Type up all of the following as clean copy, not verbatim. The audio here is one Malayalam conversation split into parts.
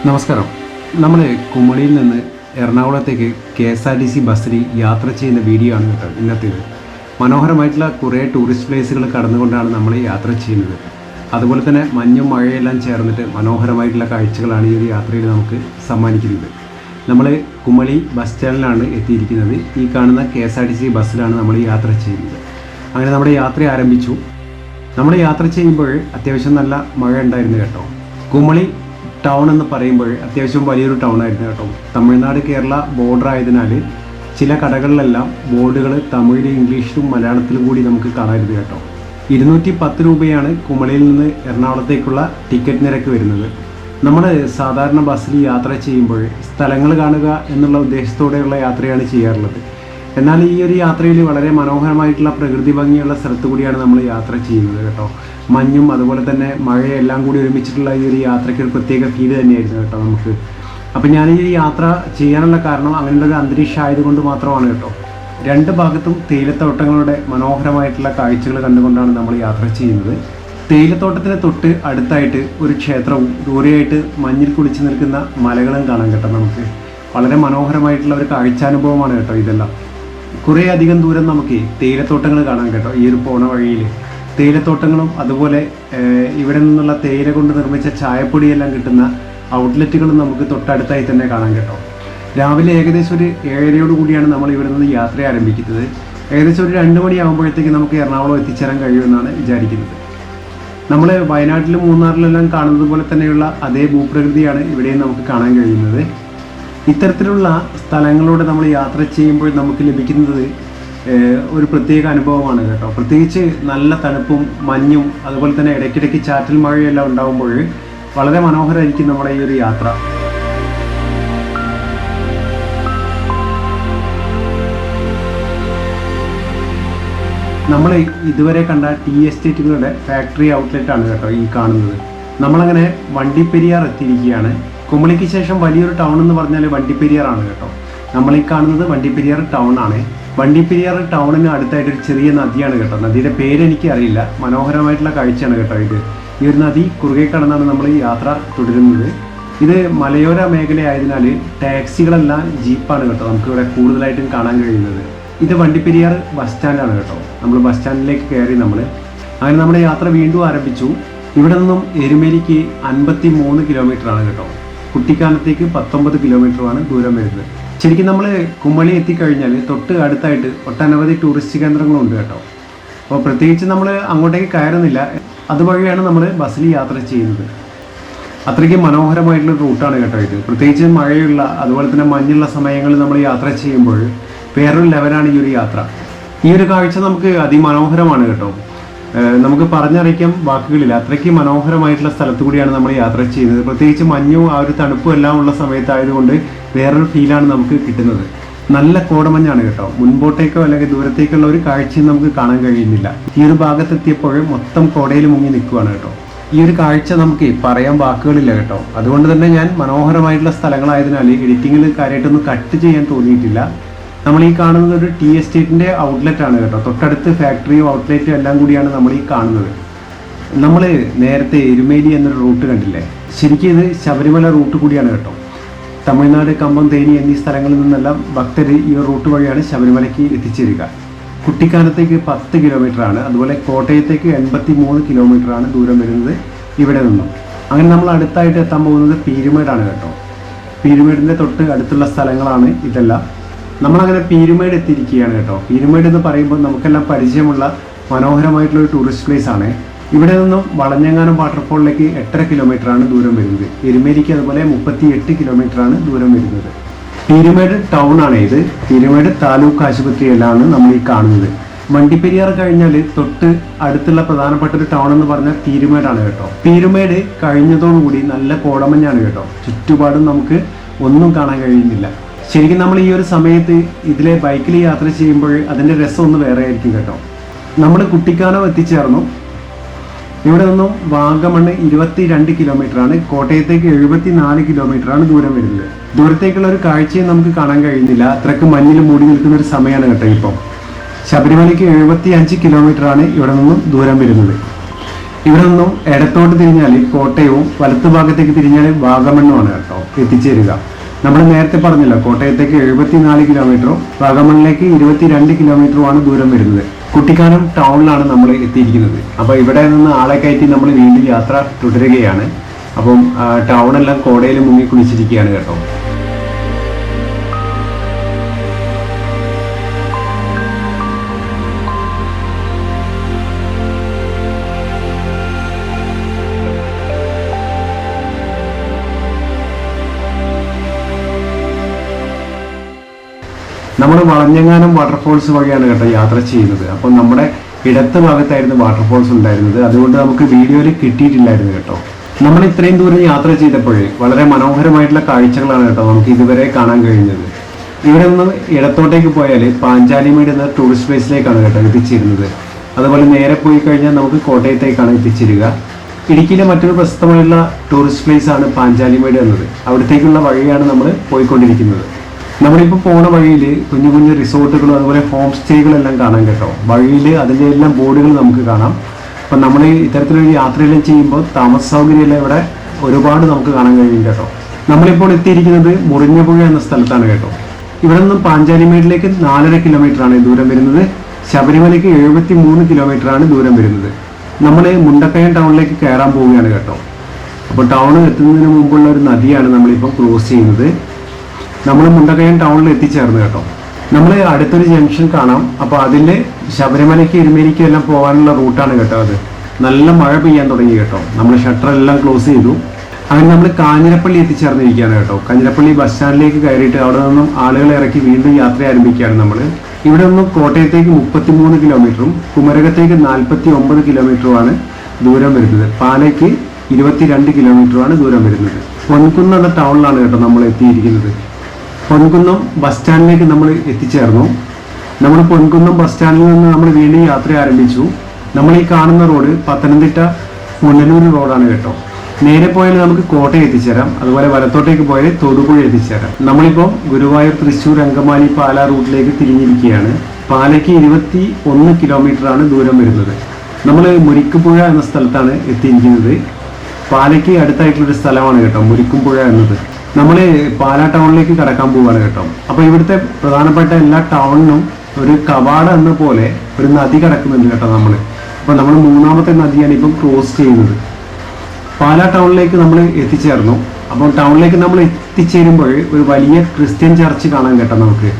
നമസ്കാരം. നമ്മൾ കുമളിയിൽ നിന്ന് എറണാകുളത്തേക്ക് KSRTC ബസ്സിൽ യാത്ര ചെയ്യുന്ന വീഡിയോ ആണ് കേട്ടോ ഇന്നത്തേത്. മനോഹരമായിട്ടുള്ള കുറേ ടൂറിസ്റ്റ് പ്ലേസുകൾ കടന്നുകൊണ്ടാണ് നമ്മൾ യാത്ര ചെയ്യുന്നത്. അതുപോലെ തന്നെ മഞ്ഞും മഴയെല്ലാം ചേർന്നിട്ട് മനോഹരമായിട്ടുള്ള കാഴ്ചകളാണ് ഈ ഒരു യാത്രയിൽ നമുക്ക് സമ്മാനിക്കുന്നത്. നമ്മൾ കുമളി ബസ് സ്റ്റാൻഡിലാണ് എത്തിയിരിക്കുന്നത്. ഈ കാണുന്ന KSRTC ബസ്സിലാണ് നമ്മൾ യാത്ര ചെയ്യുന്നത്. അങ്ങനെ നമ്മുടെ യാത്ര ആരംഭിച്ചു. നമ്മൾ യാത്ര ചെയ്യുമ്പോൾ അത്യാവശ്യം നല്ല മഴ ഉണ്ടായിരുന്നു കേട്ടോ. കുമളി ടൗൺ എന്ന് പറയുമ്പോൾ അത്യാവശ്യം വലിയൊരു ടൗൺ ആയിരുന്നു കേട്ടോ. തമിഴ്നാട് കേരള ബോർഡർ ആയതിനാൽ ചില കടകളിലെല്ലാം ബോർഡുകൾ തമിഴിലും ഇംഗ്ലീഷിലും മലയാളത്തിലും കൂടി നമുക്ക് കാണാറുണ്ട് കേട്ടോ. 210 രൂപയാണ് കുമളിയിൽ നിന്ന് എറണാകുളത്തേക്കുള്ള ടിക്കറ്റ് നിരക്ക് വരുന്നത്. നമ്മൾ സാധാരണ ബസ്സിൽ യാത്ര ചെയ്യുമ്പോൾ സ്ഥലങ്ങൾ കാണുക എന്നുള്ള ഉദ്ദേശത്തോടെയുള്ള യാത്രയാണ് ചെയ്യാറുള്ളത്. എന്നാൽ ഈ ഒരു യാത്രയിൽ വളരെ മനോഹരമായിട്ടുള്ള പ്രകൃതി ഭംഗിയുള്ള സ്ഥലത്ത് കൂടിയാണ് നമ്മൾ യാത്ര ചെയ്യുന്നത് കേട്ടോ. മഞ്ഞും അതുപോലെ തന്നെ മഴയെല്ലാം കൂടി ഒരുമിച്ചിട്ടുള്ള ഈ ഒരു യാത്രയ്ക്ക് ഒരു പ്രത്യേക ഫീൽ തന്നെയായിരുന്നു കേട്ടോ നമുക്ക്. അപ്പം ഞാൻ ഈ യാത്ര ചെയ്യാനുള്ള കാരണം അങ്ങനെയുള്ളൊരു അന്തരീക്ഷം ആയതുകൊണ്ട് മാത്രമാണ് കേട്ടോ. രണ്ട് ഭാഗത്തും തേയിലത്തോട്ടങ്ങളുടെ മനോഹരമായിട്ടുള്ള കാഴ്ചകൾ കണ്ടുകൊണ്ടാണ് നമ്മൾ യാത്ര ചെയ്യുന്നത്. തേയിലത്തോട്ടത്തിന് തൊട്ട് അടുത്തായിട്ട് ഒരു ക്ഷേത്രവും ദൂരെയായിട്ട് മഞ്ഞിൽ കുളിച്ച് നിൽക്കുന്ന മലകളും കാണാൻ കേട്ടോ നമുക്ക്. വളരെ മനോഹരമായിട്ടുള്ള ഒരു കാഴ്ചാനുഭവമാണ് കേട്ടോ ഇതെല്ലാം. കുറേ അധികം ദൂരം നമുക്ക് തേയിലത്തോട്ടങ്ങൾ കാണാൻ കേട്ടോ. ഈ ഒരു പോണ വഴിയിൽ തേയിലത്തോട്ടങ്ങളും അതുപോലെ ഇവിടെ നിന്നുള്ള തേയില കൊണ്ട് നിർമ്മിച്ച ചായപ്പൊടിയെല്ലാം കിട്ടുന്ന ഔട്ട്ലെറ്റുകളും നമുക്ക് തൊട്ടടുത്തായി തന്നെ കാണാൻ കേട്ടോ. രാവിലെ ഏകദേശം ഒരു 7:30 കൂടിയാണ് നമ്മൾ ഇവിടെ നിന്ന് യാത്ര ആരംഭിക്കുന്നത്. ഏകദേശം ഒരു 2 മണിയാകുമ്പോഴത്തേക്ക് നമുക്ക് എറണാകുളം എത്തിച്ചേരാൻ കഴിയുമെന്നാണ് വിചാരിക്കുന്നത്. നമ്മൾ വയനാട്ടിലും മൂന്നാറിലെല്ലാം കാണുന്നത് പോലെ തന്നെയുള്ള അതേ ഭൂപ്രകൃതിയാണ് ഇവിടെയും നമുക്ക് കാണാൻ കഴിയുന്നത്. ഇത്തരത്തിലുള്ള സ്ഥലങ്ങളിലൂടെ നമ്മൾ യാത്ര ചെയ്യുമ്പോൾ നമുക്ക് ലഭിക്കുന്നത് ഒരു പ്രത്യേക അനുഭവമാണ് കേട്ടോ. പ്രത്യേകിച്ച് നല്ല തണുപ്പും മഞ്ഞും അതുപോലെ തന്നെ ഇടയ്ക്കിടയ്ക്ക് ചാറ്റൽ മഴയെല്ലാം ഉണ്ടാകുമ്പോൾ വളരെ മനോഹരമായിരിക്കും നമ്മുടെ ഈ ഒരു യാത്ര. നമ്മൾ ഇതുവരെ കണ്ട ടീ എസ്റ്റേറ്റുകളുടെ ഫാക്ടറി ഔട്ട്ലെറ്റാണ് കേട്ടോ ഈ കാണുന്നത്. നമ്മളങ്ങനെ വണ്ടിപ്പെരിയാർ എത്തിയിരിക്കുകയാണ്. കുമളിക്ക് ശേഷം വലിയൊരു ടൗൺ എന്ന് പറഞ്ഞാൽ വണ്ടിപ്പെരിയാറാണ് കേട്ടോ. നമ്മൾ ഈ കാണുന്നത് വണ്ടിപ്പെരിയാർ ടൗൺ ആണ്. വണ്ടിപ്പെരിയാർ ടൗണിന് അടുത്തായിട്ടൊരു ചെറിയ നദിയാണ് കേട്ടോ. നദിയുടെ പേരെനിക്ക് അറിയില്ല. മനോഹരമായിട്ടുള്ള കാഴ്ചയാണ് കേട്ടോ ഇത്. ഈ ഒരു നദി കുറുകെ കടന്നാണ് നമ്മൾ ഈ യാത്ര തുടരുന്നത്. ഇത് മലയോര മേഖലയായതിനാൽ ടാക്സികളെല്ലാം ജീപ്പാണ് കേട്ടോ നമുക്കിവിടെ കൂടുതലായിട്ടും കാണാൻ കഴിയുന്നത്. ഇത് വണ്ടിപ്പെരിയാർ ബസ് സ്റ്റാൻഡാണ് കേട്ടോ. നമ്മൾ ബസ് സ്റ്റാൻഡിലേക്ക് കയറി അങ്ങനെ നമ്മുടെ യാത്ര വീണ്ടും ആരംഭിച്ചു. ഇവിടെ നിന്നും എരുമേലിക്ക് 53 കിലോമീറ്ററാണ് കേട്ടോ. കുട്ടിക്കാനത്തേക്ക് 19 കിലോമീറ്ററാണ് ദൂരം വരുന്നത്. ശരിക്കും നമ്മൾ കുമളി എത്തിക്കഴിഞ്ഞാൽ തൊട്ട് അടുത്തായിട്ട് ഒട്ടനവധി ടൂറിസ്റ്റ് കേന്ദ്രങ്ങളുണ്ട് കേട്ടോ. അപ്പോൾ പ്രത്യേകിച്ച് നമ്മൾ അങ്ങോട്ടേക്ക് കയറുന്നില്ല. അതുവഴിയാണ് നമ്മൾ ബസ്സിൽ യാത്ര ചെയ്യുന്നത്. അത്രയ്ക്ക് മനോഹരമായിട്ടുള്ള റൂട്ടാണ് കേട്ടോ ഇത്. പ്രത്യേകിച്ച് മഴയുള്ള അതുപോലെ തന്നെ മഞ്ഞുള്ള സമയങ്ങളിൽ നമ്മൾ യാത്ര ചെയ്യുമ്പോൾ വേറൊരു ലെവലാണ് ഈ ഒരു യാത്ര. ഈ ഒരു കാഴ്ച നമുക്ക് അതിമനോഹരമാണ് കേട്ടോ. നമുക്ക് പറഞ്ഞറിയിക്കാൻ വാക്കുകളില്ല. അത്രയ്ക്ക് മനോഹരമായിട്ടുള്ള സ്ഥലത്തു കൂടിയാണ് നമ്മൾ യാത്ര ചെയ്യുന്നത്. പ്രത്യേകിച്ച് മഞ്ഞും ആ ഒരു തണുപ്പും എല്ലാം ഉള്ള സമയത്തായതുകൊണ്ട് വേറൊരു ഫീലാണ് നമുക്ക് കിട്ടുന്നത്. നല്ല കോടമഞ്ഞാണ് കേട്ടോ. മുൻപോട്ടേക്കോ അല്ലെങ്കിൽ ദൂരത്തേക്കുള്ള ഒരു കാഴ്ചയും നമുക്ക് കാണാൻ കഴിയുന്നില്ല. ഈ ഒരു ഭാഗത്തെത്തിയപ്പോൾ മൊത്തം കോടയിൽ മുങ്ങി നിൽക്കുകയാണ് കേട്ടോ. ഈ ഒരു കാഴ്ച നമുക്ക് പറയാൻ വാക്കുകളില്ല കേട്ടോ. അതുകൊണ്ട് തന്നെ ഞാൻ മനോഹരമായിട്ടുള്ള സ്ഥലങ്ങളായതിനാൽ എഡിറ്റിങ്ങിൽ കാര്യമായിട്ടൊന്നും കട്ട് ചെയ്യാൻ തോന്നിയിട്ടില്ല. നമ്മൾ ഈ കാണുന്നത് ഒരു ടീ എസ്റ്റേറ്റിൻ്റെ ഔട്ട്ലെറ്റ് ആണ് കേട്ടോ. തൊട്ടടുത്ത് ഫാക്ടറിയും ഔട്ട്ലെറ്റും എല്ലാം കൂടിയാണ് നമ്മൾ ഈ കാണുന്നത്. നമ്മൾ നേരത്തെ എരുമേലി എന്നൊരു റൂട്ട് കണ്ടില്ലേ? ശരിക്കും ഇത് ശബരിമല റൂട്ട് കൂടിയാണ് കേട്ടോ. തമിഴ്നാട്, കമ്പം, തേനി എന്നീ സ്ഥലങ്ങളിൽ നിന്നെല്ലാം ഭക്തർ ഈ റൂട്ട് വഴിയാണ് ശബരിമലയ്ക്ക് എത്തിച്ചേരുക. കുട്ടിക്കാനത്തേക്ക് 10 കിലോമീറ്ററാണ്. അതുപോലെ കോട്ടയത്തേക്ക് 83 കിലോമീറ്ററാണ് ദൂരം വരുന്നത് ഇവിടെ നിന്നും. അങ്ങനെ നമ്മൾ അടുത്തായിട്ട് എത്താൻ പോകുന്നത് പീരുമേടാണ് കേട്ടോ. പീരുമേടിൻ്റെ തൊട്ട് അടുത്തുള്ള സ്ഥലങ്ങളാണ് ഇതെല്ലാം. നമ്മളങ്ങനെ പീരുമേട് എത്തിയിരിക്കുകയാണ് കേട്ടോ. പീരുമേട് എന്ന് പറയുമ്പോൾ നമുക്കെല്ലാം പരിചയമുള്ള മനോഹരമായിട്ടുള്ളൊരു ടൂറിസ്റ്റ് പ്ലേസ് ആണ്. ഇവിടെ നിന്നും വളഞ്ഞങ്ങാനം വാട്ടർഫോളിലേക്ക് 8.5 കിലോമീറ്ററാണ് ദൂരം വരുന്നത്. എരുമേലിക്ക് അതുപോലെ 38 കിലോമീറ്ററാണ് ദൂരം വരുന്നത്. പീരുമേട് ടൗൺ ആണ് ഇത്. പീരുമേട് താലൂക്ക് ആശുപത്രിയെല്ലാം നമ്മൾ ഈ കാണുന്നത്. വണ്ടിപ്പെരിയാർ കഴിഞ്ഞാൽ തൊട്ട് അടുത്തുള്ള പ്രധാനപ്പെട്ട ഒരു ടൗൺ എന്ന് പറഞ്ഞാൽ പീരുമേടാണ് കേട്ടോ. പീരുമേട് കഴിഞ്ഞതോടുകൂടി നല്ല കോടമഞ്ഞാണ് കേട്ടോ. ചുറ്റുപാടും നമുക്ക് ഒന്നും കാണാൻ കഴിയുന്നില്ല. ശരിക്കും നമ്മൾ ഈ ഒരു സമയത്ത് ഇതിലെ ബൈക്കിൽ യാത്ര ചെയ്യുമ്പോൾ അതിൻ്റെ രസം ഒന്ന് വേറെ ആയിരിക്കും കേട്ടോ. നമ്മൾ കുട്ടിക്കാനം എത്തിച്ചേർന്നു. ഇവിടെ നിന്നും വാഗമണ് 22 കിലോമീറ്ററാണ്. കോട്ടയത്തേക്ക് 74 കിലോമീറ്ററാണ് ദൂരം വരുന്നത്. ദൂരത്തേക്കുള്ള ഒരു കാഴ്ചയും നമുക്ക് കാണാൻ കഴിയുന്നില്ല. അത്രയ്ക്ക് മഞ്ഞിൽ മൂടി നിൽക്കുന്ന ഒരു സമയമാണ് കേട്ടോ ഇപ്പം. ശബരിമലയ്ക്ക് 75 കിലോമീറ്ററാണ് ഇവിടെ നിന്നും ദൂരം വരുന്നത്. ഇവിടെ നിന്നും ഇടത്തോട്ട് തിരിഞ്ഞാൽ കോട്ടയവും വലത്തു ഭാഗത്തേക്ക് തിരിഞ്ഞാൽ വാഗമണ്ണുമാണ് കേട്ടോ. എത്തിച്ചേരുക. നമ്മൾ നേരത്തെ പറഞ്ഞല്ലോ, കോട്ടയത്തേക്ക് 74 കിലോമീറ്ററും വാഗമണിലേക്ക് 22 കിലോമീറ്ററുമാണ് ദൂരം വരുന്നത്. കുട്ടിക്കാനം ടൗണിലാണ് നമ്മൾ എത്തിയിരിക്കുന്നത്. അപ്പോൾ ഇവിടെ നിന്ന് ആളെ കയറ്റി നമ്മൾ വീണ്ടും യാത്ര തുടരുകയാണ്. അപ്പം ടൗണെല്ലാം കോടയിൽ മുങ്ങി കുളിച്ചിരിക്കുകയാണ് കേട്ടോ. നമ്മൾ വളഞ്ഞങ്ങാനം വാട്ടർഫോൾസ് വഴിയാണ് കേട്ടോ യാത്ര ചെയ്യുന്നത്. അപ്പം നമ്മുടെ ഇടത്ത് ഭാഗത്തായിരുന്നു വാട്ടർഫോൾസ് ഉണ്ടായിരുന്നത്. അതുകൊണ്ട് നമുക്ക് വീഡിയോയിൽ കിട്ടിയിട്ടില്ലായിരുന്നു കേട്ടോ. നമ്മൾ ഇത്രയും ദൂരം യാത്ര ചെയ്തപ്പോഴേ വളരെ മനോഹരമായിട്ടുള്ള കാഴ്ചകളാണ് കേട്ടോ നമുക്ക് ഇതുവരെ കാണാൻ കഴിഞ്ഞത്. ഇവിടെ നിന്ന് ഇടത്തോട്ടേക്ക് പോയാൽ പാഞ്ചാലിമേട് എന്ന ടൂറിസ്റ്റ് പ്ലേസിലേക്കാണ് കേട്ടോ എത്തിച്ചേരുന്നത്. അതുപോലെ നേരെ പോയി കഴിഞ്ഞാൽ നമുക്ക് കോട്ടയത്തേക്കാണ് എത്തിച്ചേരുക. ഇടുക്കിയിലെ മറ്റൊരു പ്രശസ്തമായുള്ള ടൂറിസ്റ്റ് പ്ലേസ് ആണ് പാഞ്ചാലിമേട് എന്നത്. അവിടത്തേക്കുള്ള വഴിയാണ് നമ്മൾ പോയിക്കൊണ്ടിരിക്കുന്നത്. നമ്മളിപ്പോൾ പോണ വഴിയിൽ കുഞ്ഞു കുഞ്ഞു റിസോർട്ടുകളും അതുപോലെ ഹോം സ്റ്റേകളെല്ലാം കാണാൻ കേട്ടോ. വഴിയിൽ അതിൻ്റെ എല്ലാം ബോർഡുകൾ നമുക്ക് കാണാം. അപ്പം നമ്മൾ ഇത്തരത്തിലൊരു യാത്രയെല്ലാം ചെയ്യുമ്പോൾ താമസ സൗകര്യമെല്ലാം ഇവിടെ ഒരുപാട് നമുക്ക് കാണാൻ കഴിയും കേട്ടോ. നമ്മളിപ്പോൾ എത്തിയിരിക്കുന്നത് മുറിഞ്ഞപുഴ എന്ന സ്ഥലത്താണ് കേട്ടോ. ഇവിടെ നിന്നും പാഞ്ചാലിമേടിലേക്ക് 4.5 കിലോമീറ്ററാണ് ദൂരം വരുന്നത്. ശബരിമലയ്ക്ക് 73 കിലോമീറ്ററാണ് ദൂരം വരുന്നത്. നമ്മൾ മുണ്ടക്കയം ടൗണിലേക്ക് കയറാൻ പോവുകയാണ് കേട്ടോ. അപ്പോൾ ടൗണിൽ എത്തുന്നതിന് മുമ്പുള്ള ഒരു നദിയാണ് നമ്മളിപ്പം ക്രോസ് ചെയ്യുന്നത്. നമ്മൾ മുണ്ടക്കയം ടൗണിൽ എത്തിച്ചേർന്ന് കേട്ടോ. നമ്മൾ അടുത്തൊരു ജംഗ്ഷൻ കാണാം. അപ്പോൾ അതിൽ ശബരിമലയ്ക്ക് എരുമേലിക്കും എല്ലാം പോകാനുള്ള റൂട്ടാണ് കേട്ടോ. അത് നല്ല മഴ പെയ്യാൻ തുടങ്ങി കേട്ടോ. നമ്മൾ ഷട്ടറെല്ലാം ക്ലോസ് ചെയ്തു. അങ്ങനെ നമ്മൾ കാഞ്ഞിരപ്പള്ളി എത്തിച്ചേർന്നിരിക്കുകയാണ് കേട്ടോ. കാഞ്ഞിരപ്പള്ളി ബസ് സ്റ്റാൻഡിലേക്ക് കയറിയിട്ട് അവിടെ നിന്നും ആളുകളെ ഇറക്കി വീണ്ടും യാത്ര ആരംഭിക്കുകയാണ് നമ്മൾ. ഇവിടെ നിന്നും കോട്ടയത്തേക്ക് 33 കിലോമീറ്ററും കുമരകത്തേക്ക് 49 കിലോമീറ്ററുമാണ് ദൂരം വരുന്നത്. പാലയ്ക്ക് 22 കിലോമീറ്ററുമാണ് ദൂരം വരുന്നത്. പൊൻകുന്നം എന്ന ടൗണിലാണ് കേട്ടോ നമ്മൾ എത്തിയിരിക്കുന്നത്. പൊൻകുന്നം ബസ് സ്റ്റാൻഡിലേക്ക് നമ്മൾ എത്തിച്ചേർന്നു. നമ്മൾ പൊൻകുന്നം ബസ് സ്റ്റാൻഡിൽ നിന്ന് നമ്മൾ വീണ്ടും യാത്ര ആരംഭിച്ചു. നമ്മൾ ഈ കാണുന്ന റോഡ് പത്തനംതിട്ട മുന്നനൂർ റോഡാണ് കേട്ടോ. നേരെ പോയാൽ നമുക്ക് കോട്ടയം എത്തിച്ചേരാം. അതുപോലെ വലത്തോട്ടേക്ക് പോയാൽ തൊടുപുഴ എത്തിച്ചേരാം. നമ്മളിപ്പോൾ ഗുരുവായൂർ, തൃശ്ശൂർ, അങ്കമാലി, പാല റൂട്ടിലേക്ക് തിരിഞ്ഞിരിക്കുകയാണ്. പാലയ്ക്ക് 21 കിലോമീറ്ററാണ് ദൂരം വരുന്നത്. നമ്മൾ മുരിക്കുപുഴ എന്ന സ്ഥലത്താണ് എത്തിയിരിക്കുന്നത്. പാലയ്ക്ക് അടുത്തായിട്ടുള്ളൊരു സ്ഥലമാണ് കേട്ടോ മുരിക്കുംപുഴ എന്നത്. നമ്മൾ പാലാ ടൗണിലേക്ക് കടക്കാൻ പോവുകയാണ് കേട്ടോ. അപ്പോൾ ഇവിടുത്തെ പ്രധാനപ്പെട്ട എല്ലാ ടൗണിനും ഒരു കവാടം എന്ന പോലെ ഒരു നദി കിടക്കുന്നുണ്ട് കേട്ടോ നമ്മൾ. അപ്പോൾ നമ്മൾ 3ാമത്തെ നദിയാണ് ഇപ്പം ക്രോസ് ചെയ്യുന്നത്. പാലാ ടൗണിലേക്ക് നമ്മൾ എത്തിച്ചേർന്നു. അപ്പോൾ ടൗണിലേക്ക് നമ്മൾ എത്തിച്ചേരുമ്പോൾ ഒരു വലിയ ക്രിസ്ത്യൻ ചർച്ച് കാണാൻ കേട്ടോ നമുക്ക്.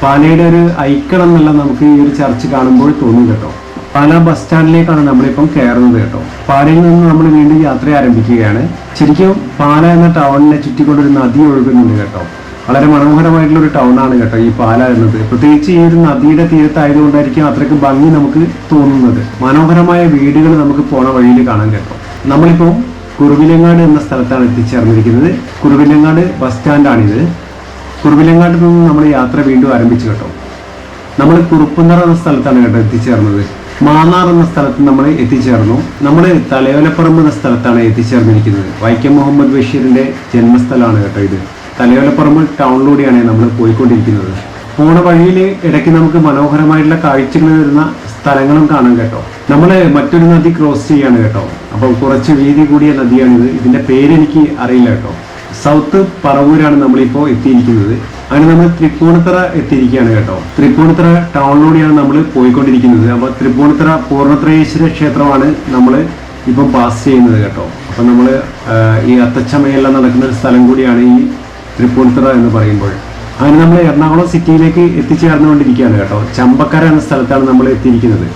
പാലയുടെ ഒരു ഐക്കൺ എന്നല്ല നമുക്ക് ഈ ഒരു ചർച്ച് കാണുമ്പോൾ തോന്നും കേട്ടോ. പാലാ ബസ് സ്റ്റാൻഡിലേക്കാണ് നമ്മളിപ്പം കയറുന്നത് കേട്ടോ. പാലയിൽ നിന്ന് നമ്മൾ വീണ്ടും യാത്ര ആരംഭിക്കുകയാണ്. ശരിക്കും പാല എന്ന ടൗണിനെ ചുറ്റിക്കൊണ്ടൊരു നദി ഒഴുകുന്നുണ്ട് കേട്ടോ. വളരെ മനോഹരമായിട്ടുള്ള ഒരു ടൗണാണ് കേട്ടോ ഈ പാല എന്നത്. പ്രത്യേകിച്ച് ഈ ഒരു നദിയുടെ തീരത്തായതുകൊണ്ടായിരിക്കും അത്രയ്ക്ക് ഭംഗി നമുക്ക് തോന്നുന്നത്. മനോഹരമായ വീടുകൾ നമുക്ക് പോണ വഴിയിൽ കാണാൻ കേട്ടോ. നമ്മളിപ്പോൾ കുറുവിലങ്ങാട് എന്ന സ്ഥലത്താണ് എത്തിച്ചേർന്നിരിക്കുന്നത്. കുറുവിലങ്ങാട് ബസ് സ്റ്റാൻഡാണിത്. കുറുവിലങ്ങാട്ടിൽ നിന്ന് നമ്മൾ യാത്ര വീണ്ടും ആരംഭിച്ചു കേട്ടോ. നമ്മൾ കുറുപ്പുന്നറ എന്ന സ്ഥലത്താണ് കേട്ടോ എത്തിച്ചേർന്നത്. മാന്നാർ എന്ന സ്ഥലത്ത് നമ്മൾ എത്തിച്ചേർന്നു. നമ്മൾ തലയോലപ്പറമ്പ് എന്ന സ്ഥലത്താണ് എത്തിച്ചേർന്നിരിക്കുന്നത്. വൈക്കം മുഹമ്മദ് ബഷീറിന്റെ ജന്മസ്ഥലമാണ് കേട്ടോ ഇത്. തലയോലപ്പറമ്പ് ടൗണിലൂടെയാണ് നമ്മൾ പോയിക്കൊണ്ടിരിക്കുന്നത്. പോണ വഴിയിൽ ഇടയ്ക്ക് നമുക്ക് മനോഹരമായിട്ടുള്ള കാഴ്ചകൾ വരുന്ന സ്ഥലങ്ങളും കാണാം കേട്ടോ. നമ്മൾ മറ്റൊരു നദി ക്രോസ് ചെയ്യാണ് കേട്ടോ. അപ്പോൾ കുറച്ച് വീതി കൂടിയ നദിയാണിത്. ഇതിന്റെ പേരെനിക്ക് അറിയില്ല കേട്ടോ. സൗത്ത് പറവൂരാണ് നമ്മളിപ്പോൾ എത്തിയിരിക്കുന്നത്. അങ്ങനെ നമ്മൾ തൃപ്പൂണിത്തറ എത്തിയിരിക്കുകയാണ് കേട്ടോ. തൃപ്പൂണിത്തറ ടൗണിലൂടെയാണ് നമ്മൾ പോയിക്കൊണ്ടിരിക്കുന്നത്. അപ്പോൾ തൃപ്പൂണിത്തറ പൂർണ്ണത്രയേശ്വര ക്ഷേത്രമാണ് നമ്മൾ ഇപ്പം പാസ് ചെയ്യുന്നത് കേട്ടോ. അപ്പം നമ്മൾ ഈ അത്തച്ചമയെല്ലാം നടക്കുന്ന ഒരു സ്ഥലം കൂടിയാണ് ഈ തൃപ്പൂണിത്തറ എന്ന് പറയുമ്പോൾ. അങ്ങനെ നമ്മൾ എറണാകുളം സിറ്റിയിലേക്ക് എത്തിച്ചേർന്നുകൊണ്ടിരിക്കുകയാണ് കേട്ടോ. ചമ്പക്കര എന്ന സ്ഥലത്താണ് നമ്മൾ എത്തിയിരിക്കുന്നത്.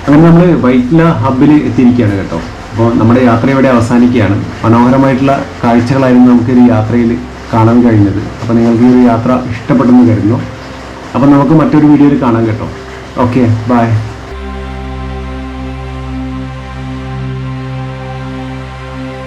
അങ്ങനെ നമ്മൾ വൈറ്റ്ല ഹബ്ബിൽ എത്തിയിരിക്കുകയാണ് കേട്ടോ. അപ്പോൾ നമ്മുടെ യാത്ര ഇവിടെ അവസാനിക്കുകയാണ്. മനോഹരമായിട്ടുള്ള കാഴ്ചകളായിരുന്നു നമുക്കൊരു യാത്രയിൽ കാണാൻ കഴിഞ്ഞത്. അപ്പോൾ നിങ്ങൾക്ക് ഈ ഒരു യാത്ര ഇഷ്ടപ്പെട്ടെന്ന് കരുതുന്നു. അപ്പോൾ നമുക്ക് മറ്റൊരു വീഡിയോയിൽ കാണാം കേട്ടോ. Okay, by.